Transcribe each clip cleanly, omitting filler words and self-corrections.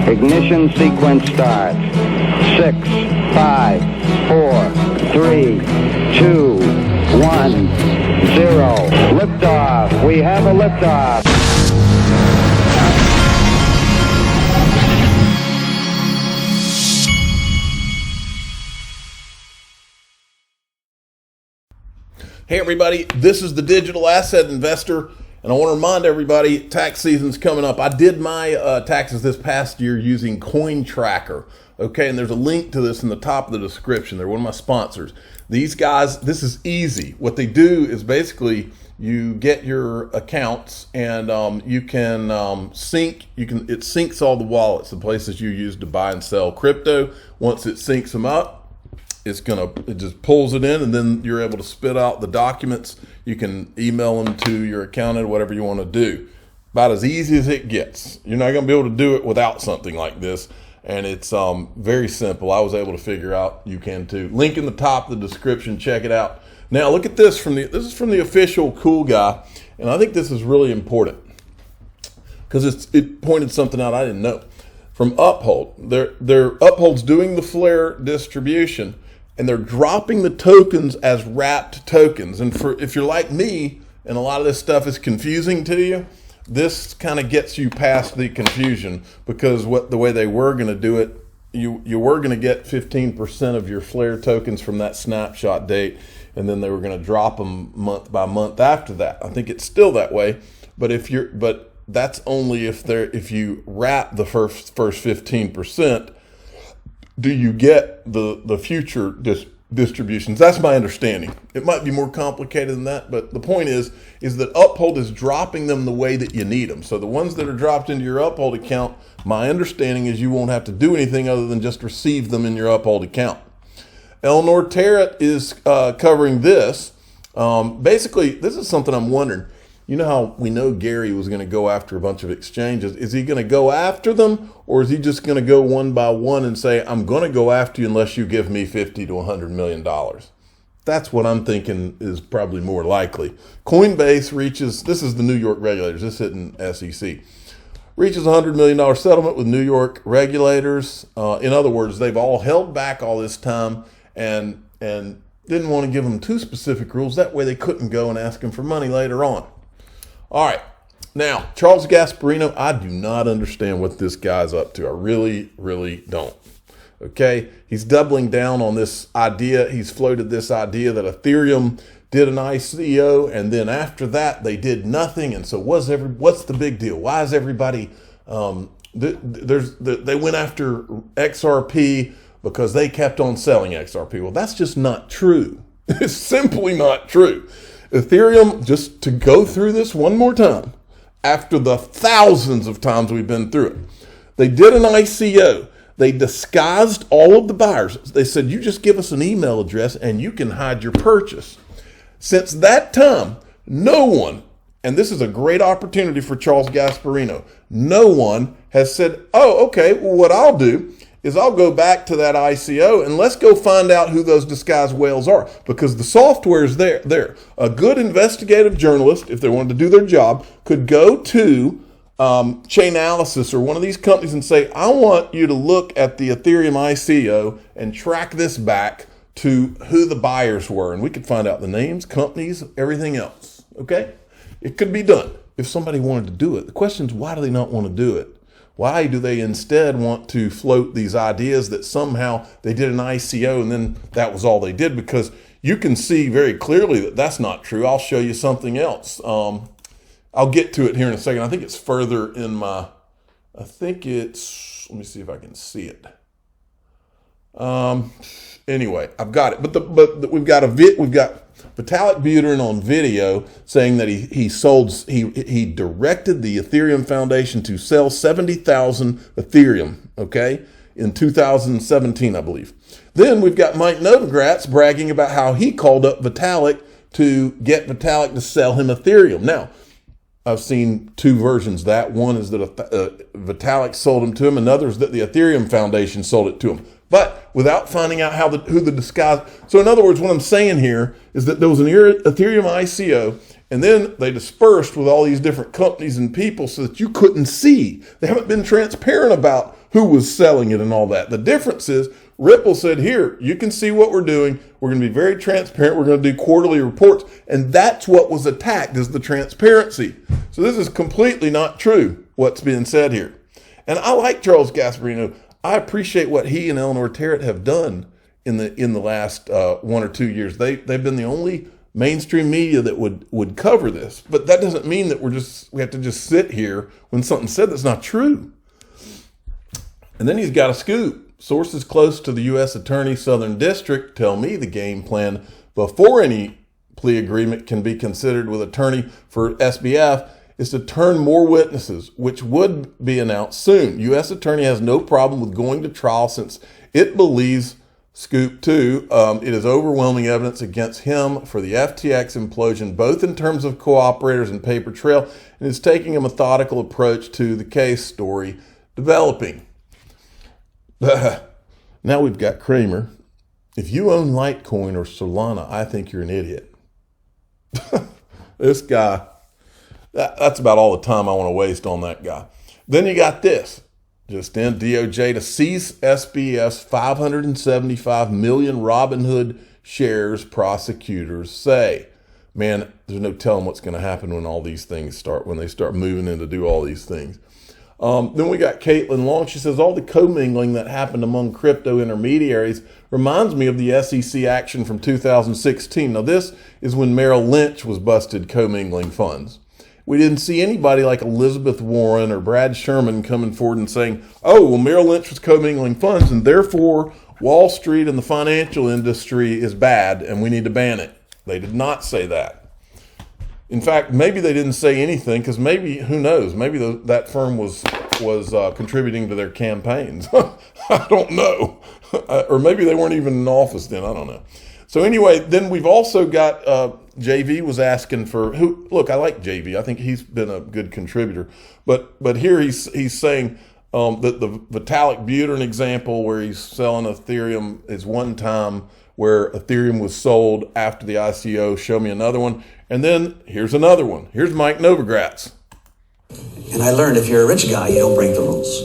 Ignition sequence starts. 6, 5, 4, 3, 2, 1, 0. Liftoff. We have a liftoff. Hey everybody, this is the Digital Asset Investor, and I want to remind everybody, tax season's coming up. I did my taxes this past year using Coin Tracker, okay, and there's a link to this in the top of the description. They're one of my sponsors. These guys, this is easy. What they do is basically you get your accounts and you can sync. It syncs all the wallets, the places you use to buy and sell crypto. Once it syncs them up, it just pulls it in, and then you're able to spit out the documents. You can email them to your accountant, or whatever you want to do. About as easy as it gets. You're not going to be able to do it without something like this, and it's very simple. I was able to figure out you can too. Link in the top of the description. Check it out. Now look at this this is from the official Cool Guy, and I think this is really important because it pointed something out I didn't know. From Uphold, they're Uphold's doing the flare distribution, and they're dropping the tokens as wrapped tokens. And if you're like me, and a lot of this stuff is confusing to you, this kind of gets you past the confusion, because the way they were going to do it, you were going to get 15% of your flare tokens from that snapshot date, and then they were going to drop them month by month after that. I think it's still that way, but that's only if you wrap the first 15%. Do you get the future distributions? That's my understanding. It might be more complicated than that, but the point is that Uphold is dropping them the way that you need them. So the ones that are dropped into your Uphold account, my understanding is you won't have to do anything other than just receive them in your Uphold account. Eleanor Tarrant is covering this. Basically, this is something I'm wondering. You know how we know Gary was going to go after a bunch of exchanges. Is he going to go after them, or is he just going to go one by one and say, I'm going to go after you unless you give me $50 to $100 million? That's what I'm thinking is probably more likely. Coinbase reaches, this is the New York regulators, this isn't SEC, reaches a $100 million settlement with New York regulators. In other words, they've all held back all this time and didn't want to give them too specific rules. That way they couldn't go and ask them for money later on. All right, now, Charles Gasparino, I do not understand what this guy's up to. I really, really don't. Okay, he's doubling down on this idea. He's floated this idea that Ethereum did an ICO, and then after that, they did nothing. And so what's the big deal? Why is everybody, they went after XRP because they kept on selling XRP. Well, that's just not true. It's simply not true. Ethereum, just to go through this one more time, after the thousands of times we've been through it, they did an ICO. They disguised all of the buyers. They said, you just give us an email address and you can hide your purchase. Since that time, no one, and this is a great opportunity for Charles Gasparino, no one has said, oh, okay, well, what I'll do is I'll go back to that ICO and let's go find out who those disguised whales are, because the software is there. A good investigative journalist, if they wanted to do their job, could go to Chainalysis or one of these companies and say, I want you to look at the Ethereum ICO and track this back to who the buyers were. And we could find out the names, companies, everything else. Okay? It could be done if somebody wanted to do it. The question is, why do they not want to do it? Why do they instead want to float these ideas that somehow they did an ICO and then that was all they did? Because you can see very clearly that that's not true. I'll show you something else. I'll get to it here in a second. I think it's further in let me see if I can see it. Anyway, I've got it. But we've got Vitalik Buterin on video saying that he directed the Ethereum Foundation to sell 70,000 Ethereum, okay, in 2017, I believe. Then we've got Mike Novogratz bragging about how he called up Vitalik to get Vitalik to sell him Ethereum. Now, I've seen two versions of that. One is that Vitalik sold him to him, another is that the Ethereum Foundation sold it to him. But without finding out who the disguise. So in other words, what I'm saying here is that there was an Ethereum ICO, and then they dispersed with all these different companies and people so that you couldn't see. They haven't been transparent about who was selling it and all that. The difference is Ripple said, here, you can see what we're doing. We're going to be very transparent. We're going to do quarterly reports. And that's what was attacked, is the transparency. So this is completely not true, what's being said here. And I like Charles Gasparino. I appreciate what he and Eleanor Terrett have done in the last 1 or 2 years. They've been the only mainstream media that would cover this. But that doesn't mean that we have to just sit here when something's said that's not true. And then he's got a scoop. Sources close to the U.S. Attorney Southern District tell me the game plan before any plea agreement can be considered with attorney for SBF is to turn more witnesses, which would be announced soon. U.S. Attorney has no problem with going to trial since it believes, Scoop 2, it is overwhelming evidence against him for the FTX implosion, both in terms of cooperators and paper trail, and is taking a methodical approach to the case story developing. Now we've got Kramer. If you own Litecoin or Solana, I think you're an idiot. This guy, that's about all the time I want to waste on that guy. Then you got this. Just in, DOJ to seize SBF's 575 million Robinhood shares, prosecutors say. Man, there's no telling what's going to happen when all these things when they start moving in to do all these things. Then we got Caitlin Long. She says, all the commingling that happened among crypto intermediaries reminds me of the SEC action from 2016. Now, this is when Merrill Lynch was busted commingling funds. We didn't see anybody like Elizabeth Warren or Brad Sherman coming forward and saying, oh, well, Merrill Lynch was commingling funds, and therefore Wall Street and the financial industry is bad, and we need to ban it. They did not say that. In fact, maybe they didn't say anything because maybe, who knows, maybe that firm was contributing to their campaigns. I don't know. Or maybe they weren't even in office then. I don't know. So anyway, then we've also got JV was asking for look, I like JV. I think he's been a good contributor. But here he's saying that the Vitalik Buterin example where he's selling Ethereum is one time where Ethereum was sold after the ICO. Show me another one. And then here's another one. Here's Mike Novogratz. And I learned if you're a rich guy, you don't break the rules,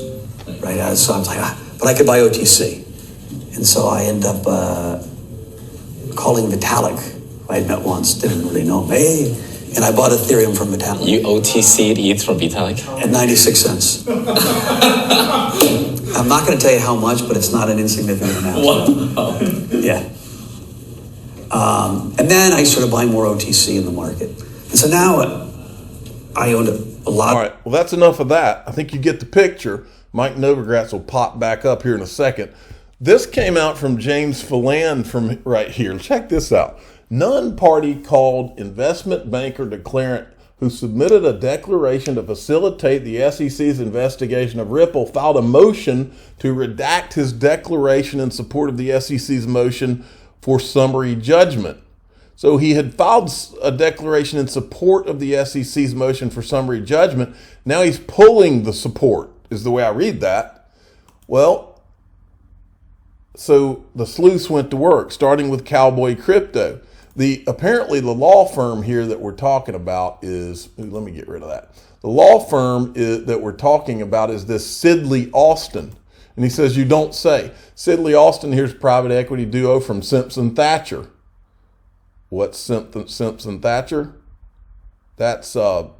right? So I was like, but I could buy OTC. And so I end up calling Vitalik, who I had met once, didn't really know me. And I bought Ethereum from Vitalik. You OTC'd ETH from Vitalik? At 96 cents. I'm not going to tell you how much, but it's not an insignificant amount. Wow. Yeah. And then I started buying more OTC in the market. And so now I owned a lot. All right. Well, that's enough of that. I think you get the picture. Mike Novogratz will pop back up here in a second. This came out from James Phelan from right here. Check this out. Non-party called investment banker Declarant, who submitted a declaration to facilitate the SEC's investigation of Ripple, filed a motion to redact his declaration in support of the SEC's motion for summary judgment. So he had filed a declaration in support of the SEC's motion for summary judgment. Now he's pulling the support, is the way I read that. Well, so the sleuths went to work, starting with Cowboy Crypto. Apparently the law firm here that we're talking about is, let me get rid of that. The law firm that we're talking about is this Sidley Austin. And he says, you don't say. Sidley Austin, here's private equity duo from Simpson Thatcher. What's Simpson Thatcher? That's Bill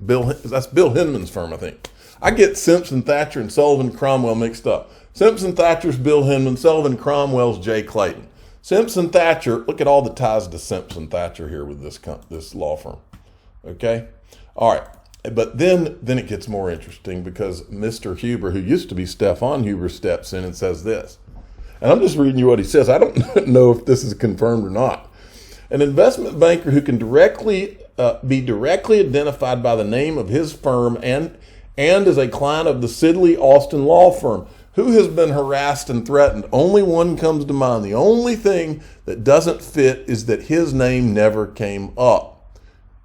Hinman's firm, I think. I get Simpson Thatcher and Sullivan Cromwell mixed up. Simpson Thatcher's Bill Hinman, Sullivan Cromwell's Jay Clayton. Simpson Thatcher, look at all the ties to Simpson Thatcher here with this law firm. Okay? All right. But then it gets more interesting because Mr. Huber, who used to be Stefan Huber, steps in and says this. And I'm just reading you what he says. I don't know if this is confirmed or not. An investment banker who can be directly identified by the name of his firm and is a client of the Sidley Austin law firm, who has been harassed and threatened. Only one comes to mind. The only thing that doesn't fit is that his name never came up.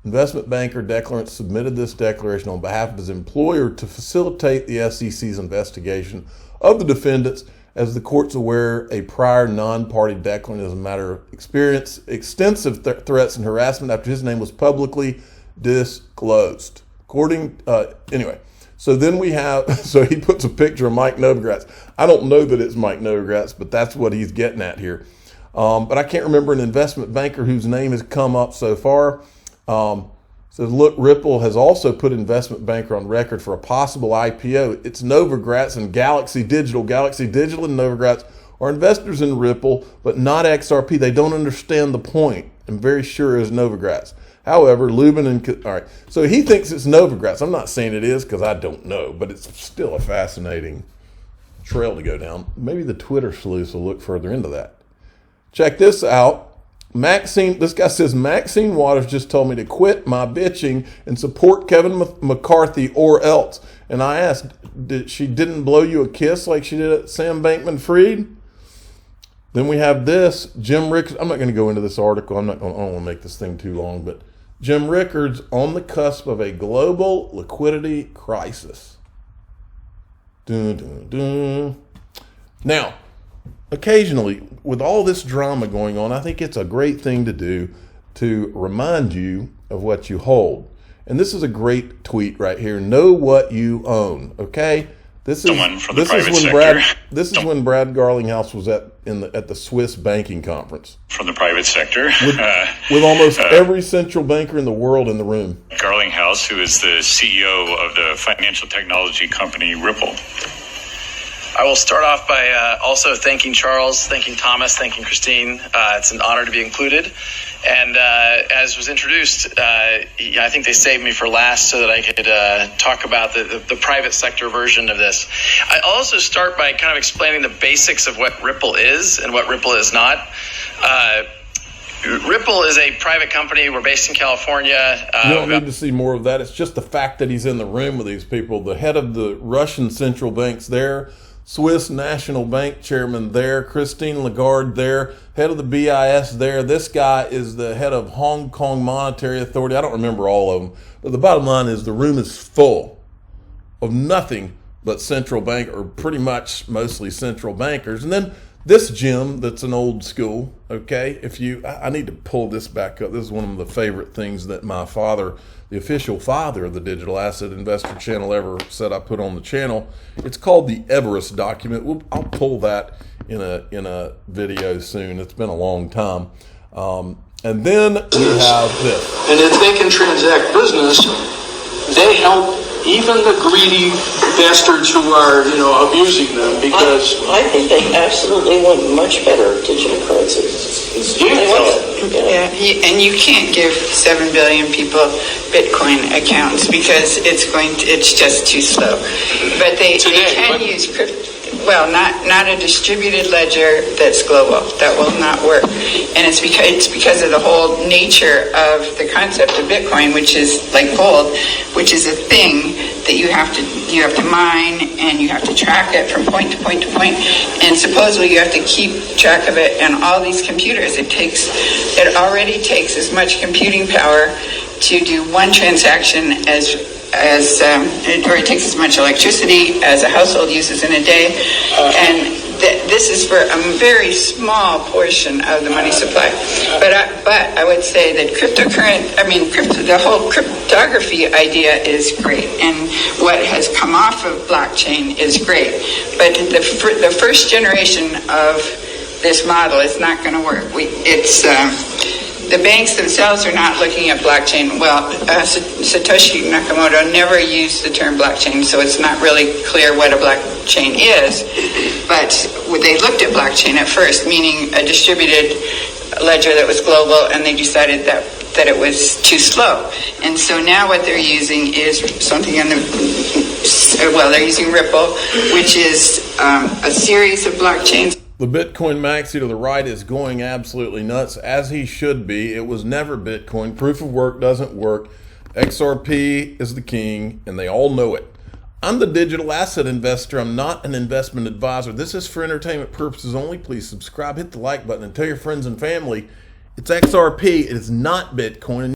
Investment banker Declarant submitted this declaration on behalf of his employer to facilitate the SEC's investigation of the defendants. As the court's aware, a prior non-party declarant as a matter of experience extensive threats and harassment after his name was publicly disclosed. So then we have, so he puts a picture of Mike Novogratz. I don't know that it's Mike Novogratz, but that's what he's getting at here. But I can't remember an investment banker whose name has come up so far. Says, look, Ripple has also put investment banker on record for a possible IPO. It's Novogratz and Galaxy Digital. Galaxy Digital and Novogratz are investors in Ripple, but not XRP. They don't understand the point. I'm very sure it's Novogratz. However, Lubin and, all right, so he thinks it's Novogratz. I'm not saying it is because I don't know, but it's still a fascinating trail to go down. Maybe the Twitter sleuths will look further into that. Check this out. Maxine, this guy says, Maxine Waters just told me to quit my bitching and support Kevin McCarthy or else. And I asked, she didn't blow you a kiss like she did at Sam Bankman-Fried? Then we have this, Jim Rickards. I'm not going to go into this article. I don't want to make this thing too long, but Jim Rickards on the cusp of a global liquidity crisis. Dun, dun, dun. Now, occasionally, with all this drama going on, I think it's a great thing to do to remind you of what you hold. And this is a great tweet right here. Know what you own, okay? This is when Brad Garlinghouse was at the Swiss banking conference. From the private sector. With almost every central banker in the world in the room. Garlinghouse, who is the CEO of the financial technology company Ripple. I will start off by also thanking Charles, thanking Thomas, thanking Christine. It's an honor to be included. And as was introduced, I think they saved me for last so that I could talk about the private sector version of this. I also start by kind of explaining the basics of what Ripple is and what Ripple is not. Ripple is a private company. We're based in California. You don't need to see more of that. It's just the fact that he's in the room with these people. The head of the Russian central bank's there. Swiss National Bank chairman there, Christine Lagarde there, head of the BIS there. This guy is the head of Hong Kong Monetary Authority. I don't remember all of them, but the bottom line is the room is full of nothing but central bank, or pretty much mostly central bankers. And then this Jim, that's an old school, okay? I need to pull this back up. This is one of the favorite things that my father, the official father of the Digital Asset Investor channel, ever said I put on the channel. It's called the Everest document. I'll pull that in a video soon. It's been a long time. And then we have this. And if they can transact business, they help even the greedy bastards who are, abusing them, because I think they absolutely want much better digital currencies. And you can't give 7 billion people Bitcoin accounts because it's just too slow. But they can use crypto. Well, not a distributed ledger that's global. That will not work. And it's because of the whole nature of the concept of Bitcoin, which is like gold, which is a thing that you have to mine, and you have to track it from point to point to point. And supposedly you have to keep track of it. And all these computers, it already takes as much computing power to do one transaction or it takes as much electricity as a household uses in a day, and this is for a very small portion of the money supply. But I would say that the whole cryptography idea is great, and what has come off of blockchain is great. But the first generation of this model is not going to work. The banks themselves are not looking at blockchain. Well, Satoshi Nakamoto never used the term blockchain, so it's not really clear what a blockchain is. But they looked at blockchain at first, meaning a distributed ledger that was global, and they decided that it was too slow. And so now what they're using is something they're using Ripple, which is a series of blockchains. The Bitcoin maxi to the right is going absolutely nuts, as he should be. It was never Bitcoin. Proof of work doesn't work. XRP is the king, and they all know it. I'm the digital asset investor. I'm not an investment advisor. This is for entertainment purposes only. Please subscribe, hit the like button, and tell your friends and family it's XRP. It is not Bitcoin. And